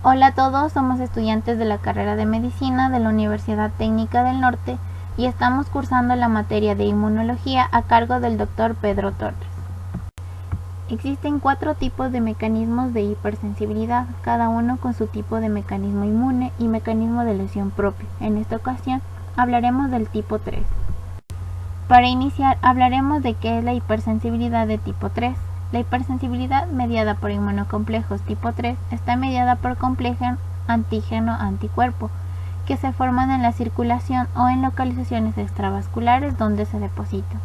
Hola a todos, somos estudiantes de la carrera de Medicina de la Universidad Técnica del Norte y estamos cursando la materia de Inmunología a cargo del Dr. Pedro Torres. Existen 4 tipos de mecanismos de hipersensibilidad, cada uno con su tipo de mecanismo inmune y mecanismo de lesión propio. En esta ocasión hablaremos del tipo 3. Para iniciar, hablaremos de qué es la hipersensibilidad de tipo 3. La hipersensibilidad mediada por inmunocomplejos tipo 3 está mediada por complejos antígeno-anticuerpo que se forman en la circulación o en localizaciones extravasculares donde se depositan.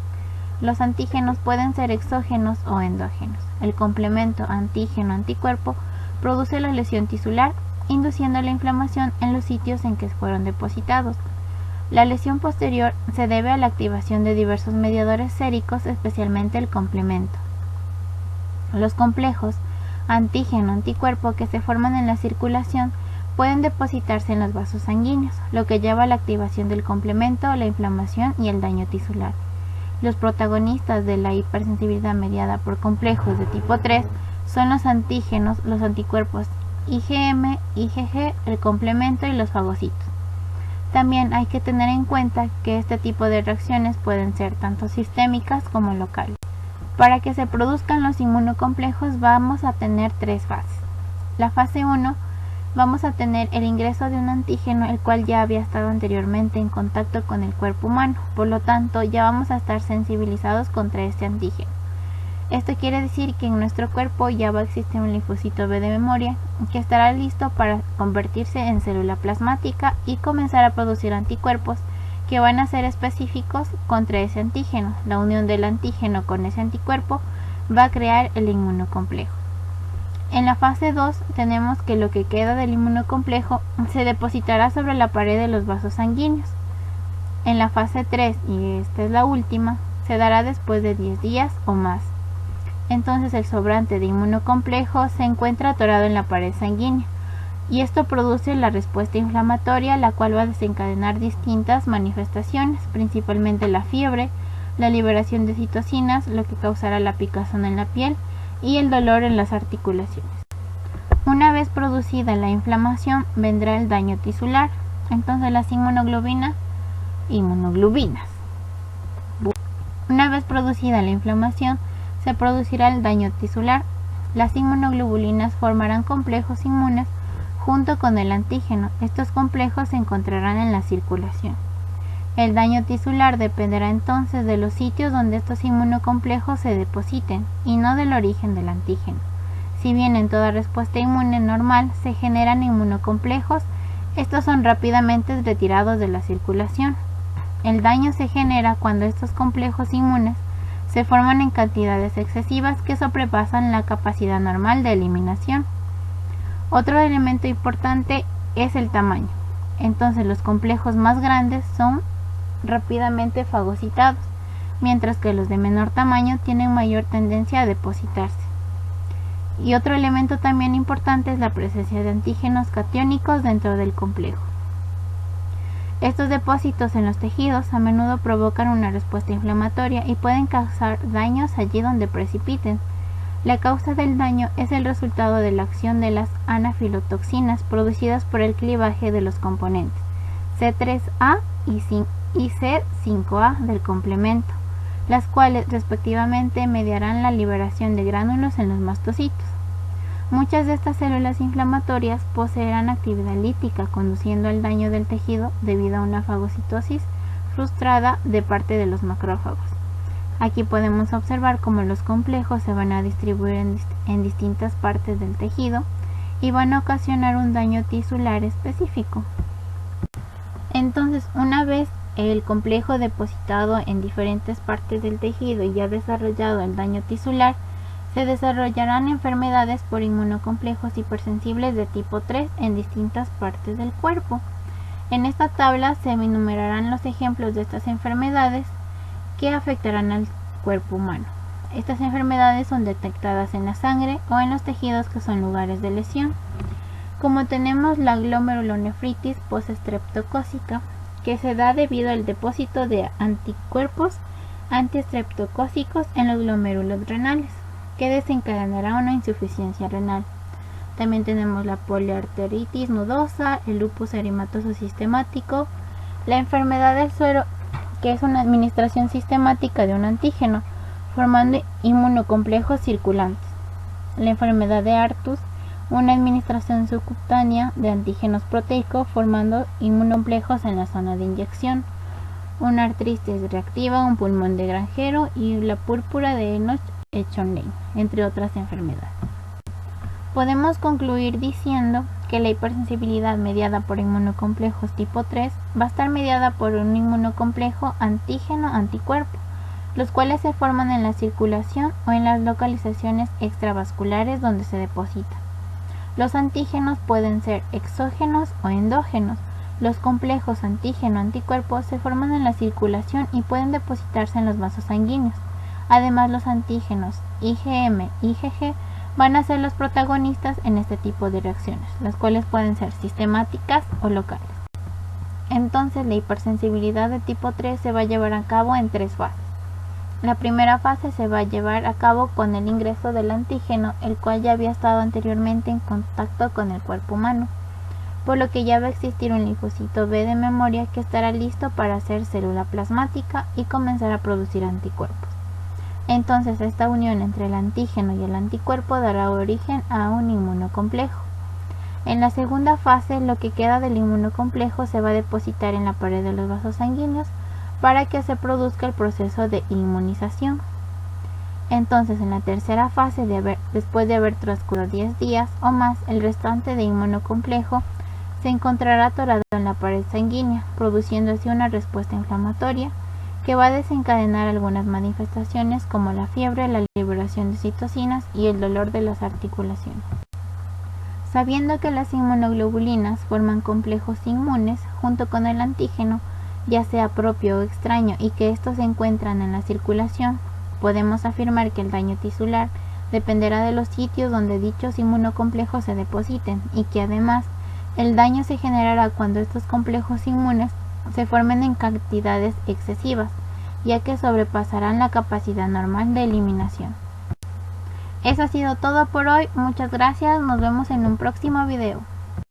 Los antígenos pueden ser exógenos o endógenos. El complemento antígeno-anticuerpo produce la lesión tisular, induciendo la inflamación en los sitios en que fueron depositados. La lesión posterior se debe a la activación de diversos mediadores séricos, especialmente el complemento. Los complejos antígeno-anticuerpo que se forman en la circulación pueden depositarse en los vasos sanguíneos, lo que lleva a la activación del complemento, la inflamación y el daño tisular. Los protagonistas de la hipersensibilidad mediada por complejos de tipo 3 son los antígenos, los anticuerpos IgM, IgG, el complemento y los fagocitos. También hay que tener en cuenta que este tipo de reacciones pueden ser tanto sistémicas como locales. Para que se produzcan los inmunocomplejos vamos a tener 3 fases. La fase 1 vamos a tener el ingreso de un antígeno el cual ya había estado anteriormente en contacto con el cuerpo humano, por lo tanto ya vamos a estar sensibilizados contra este antígeno. Esto quiere decir que en nuestro cuerpo ya va a existir un linfocito B de memoria que estará listo para convertirse en célula plasmática y comenzar a producir anticuerpos que van a ser específicos contra ese antígeno. La unión del antígeno con ese anticuerpo va a crear el inmunocomplejo. En la fase 2 tenemos que lo que queda del inmunocomplejo se depositará sobre la pared de los vasos sanguíneos. En la fase 3, y esta es la última, se dará después de 10 días o más. Entonces el sobrante de inmunocomplejo se encuentra atorado en la pared sanguínea y esto produce la respuesta inflamatoria, la cual va a desencadenar distintas manifestaciones, principalmente la fiebre, la liberación de citocinas, lo que causará la picazón en la piel y el dolor en las articulaciones. Una vez producida la inflamación vendrá el daño tisular, entonces las inmunoglobinas. Una vez producida la inflamación se producirá el daño tisular. Las inmunoglobulinas formarán complejos inmunes junto con el antígeno. Estos complejos se encontrarán en la circulación. El daño tisular dependerá entonces de los sitios donde estos inmunocomplejos se depositen y no del origen del antígeno. Si bien en toda respuesta inmune normal se generan inmunocomplejos, estos son rápidamente retirados de la circulación. El daño se genera cuando estos complejos inmunes se forman en cantidades excesivas que sobrepasan la capacidad normal de eliminación. Otro elemento importante es el tamaño. Entonces los complejos más grandes son rápidamente fagocitados, mientras que los de menor tamaño tienen mayor tendencia a depositarse. Y otro elemento también importante es la presencia de antígenos catiónicos dentro del complejo. Estos depósitos en los tejidos a menudo provocan una respuesta inflamatoria y pueden causar daños allí donde precipiten. La causa del daño es el resultado de la acción de las anafilotoxinas producidas por el clivaje de los componentes C3A y C5A del complemento, las cuales respectivamente mediarán la liberación de gránulos en los mastocitos. Muchas de estas células inflamatorias poseerán actividad lítica, conduciendo al daño del tejido debido a una fagocitosis frustrada de parte de los macrófagos. Aquí podemos observar cómo los complejos se van a distribuir en distintas partes del tejido y van a ocasionar un daño tisular específico. Entonces, una vez el complejo depositado en diferentes partes del tejido y ya desarrollado el daño tisular, se desarrollarán enfermedades por inmunocomplejos hipersensibles de tipo 3 en distintas partes del cuerpo. En esta tabla se enumerarán los ejemplos de estas enfermedades que afectarán al cuerpo humano. Estas enfermedades son detectadas en la sangre o en los tejidos que son lugares de lesión, como tenemos la glomerulonefritis postestreptocócica, que se da debido al depósito de anticuerpos antiestreptocócicos en los glomérulos renales, que desencadenará una insuficiencia renal. También tenemos la poliarteritis nodosa, el lupus eritematoso sistemático, la enfermedad del suero, que es una administración sistemática de un antígeno, formando inmunocomplejos circulantes. La enfermedad de Artus, una administración subcutánea de antígenos proteicos, formando inmunocomplejos en la zona de inyección. Una artritis reactiva, un pulmón de granjero y la púrpura de Enoch-Echoney, entre otras enfermedades. Podemos concluir diciendo que la hipersensibilidad mediada por inmunocomplejos tipo 3 va a estar mediada por un inmunocomplejo antígeno-anticuerpo, los cuales se forman en la circulación o en las localizaciones extravasculares donde se depositan. Los antígenos pueden ser exógenos o endógenos. Los complejos antígeno-anticuerpos se forman en la circulación y pueden depositarse en los vasos sanguíneos. Además, los antígenos IgM y IgG van a ser los protagonistas en este tipo de reacciones, las cuales pueden ser sistemáticas o locales. Entonces, la hipersensibilidad de tipo 3 se va a llevar a cabo en 3 fases. La primera fase se va a llevar a cabo con el ingreso del antígeno, el cual ya había estado anteriormente en contacto con el cuerpo humano, por lo que ya va a existir un linfocito B de memoria que estará listo para hacer célula plasmática y comenzar a producir anticuerpos. Entonces, esta unión entre el antígeno y el anticuerpo dará origen a un inmunocomplejo. En la segunda fase, lo que queda del inmunocomplejo se va a depositar en la pared de los vasos sanguíneos para que se produzca el proceso de inmunización. Entonces, en la tercera fase, después de haber transcurrido 10 días o más, el restante de inmunocomplejo se encontrará atorado en la pared sanguínea, produciendo así una respuesta inflamatoria que va a desencadenar algunas manifestaciones como la fiebre, la liberación de citocinas y el dolor de las articulaciones. Sabiendo que las inmunoglobulinas forman complejos inmunes junto con el antígeno, ya sea propio o extraño, y que estos se encuentran en la circulación, podemos afirmar que el daño tisular dependerá de los sitios donde dichos inmunocomplejos se depositen y que además el daño se generará cuando estos complejos inmunes se formen en cantidades excesivas, ya que sobrepasarán la capacidad normal de eliminación. Eso ha sido todo por hoy, muchas gracias, nos vemos en un próximo video.